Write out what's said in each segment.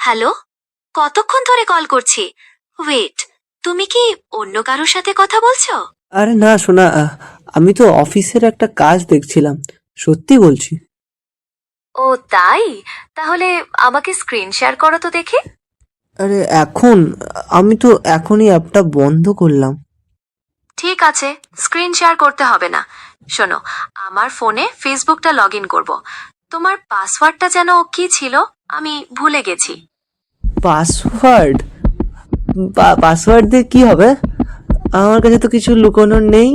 Hello, কতক্ষণ ধরে call করছি। ওয়েট, তুমি কি অন্য কারোর সাথে কথা বলছো? আরে না শোনা, আমি তো অফিসের একটা কাজ দেখছিলাম, সত্যি বলছি। ও তাই? তাহলে আমাকে স্ক্রিন শেয়ার করো তো দেখি। আরে এখন আমি তো এখনই অ্যাপটা বন্ধ করলাম। ঠিক আছে, স্ক্রিন শেয়ার করতে হবে না। শোনো, আমার ফোনে ফেসবুকটা লগ ইন করবো। তোমার পাসওয়ার্ডটা যেন কি ছিল, আমি ভুলে গেছি। পাসওয়ার্ড? পাসওয়ার্ড দিয়ে কি হবে? আমার কাছে তো কিছু লুকোনোর নেই।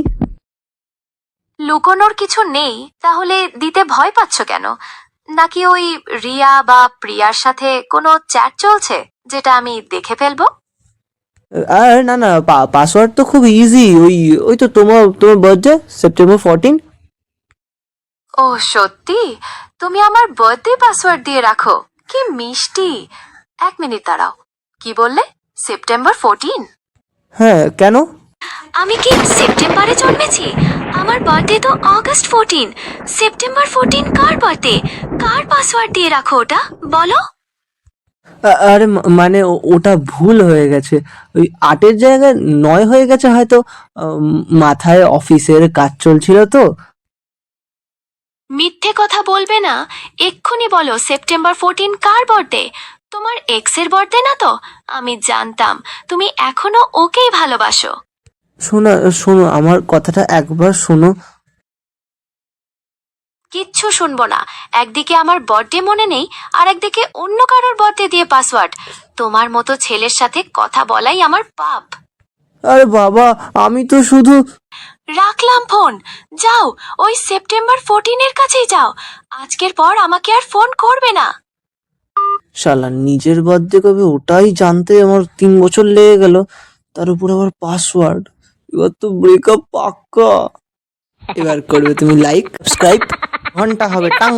লুকোনোর কিছু নেই তাহলে দিতে ভয় পাচ্ছ কেন? নাকি ওই রিয়া বা প্রিয়ার সাথে কোনো চ্যাট চলছে যেটা আমি দেখে ফেলবো? আর না না, পাসওয়ার্ড তো খুব ইজি। ওই ওই তো তোমার বার্থডে September 14। ও সত্যি? তুমি আমার বার্থডে পাসওয়ার্ড দিয়ে রাখো? কি মিষ্টি। এক মিনিট দাঁড়াও, কি বললে? September 14? হ্যাঁ, কেন? আমি কি সেপ্টেম্বরে জন্মেছি? আমার বার্থডে তো August 14। September 14 কার বার্থডে? কার পাসওয়ার্ড দিয়ে রাখো ওটা, বলো? আরে মানে ওটা ভুল হয়ে গেছে। ওই 8-এর জায়গায় 9 হয়ে গেছে হয়তো। মাথায় অফিসের কাজ চলছিল তো। মিথ্যে কথা বলবে না। এক্ষুনি বলো September 14 কার বার্থডে? তোমার এক্সের বার্থডে না তো? আমি জানতাম তুমি এখনো ওকেই ভালোবাসো। শোনো আমার কথাটা একবার শোনো। কিচ্ছু শুনবো না। একদিকে আমার বার্থডে মনে নেই, আর একদিকে অন্য কারোর বার্থডে দিয়ে পাসওয়ার্ড। তোমার মতো ছেলের সাথে কথা বলাই আমার পাপ। আরে বাবা, আমি তো শুধু... রাখলাম ফোন। যাও, ওই September 14 কাছেই যাও। আজকের পর আমাকে আর ফোন করবে না। শালা, নিজের বার্থডে কবে ওটাই জানতে আমার 3 বছর লেগে গেল, তার উপর আবার পাসওয়ার্ড। এবার তো ব্রেকআপ পাক্কা। এবার করবে তুমি লাইক, সাবস্ক্রাইব, ঘন্টা হবে টাং।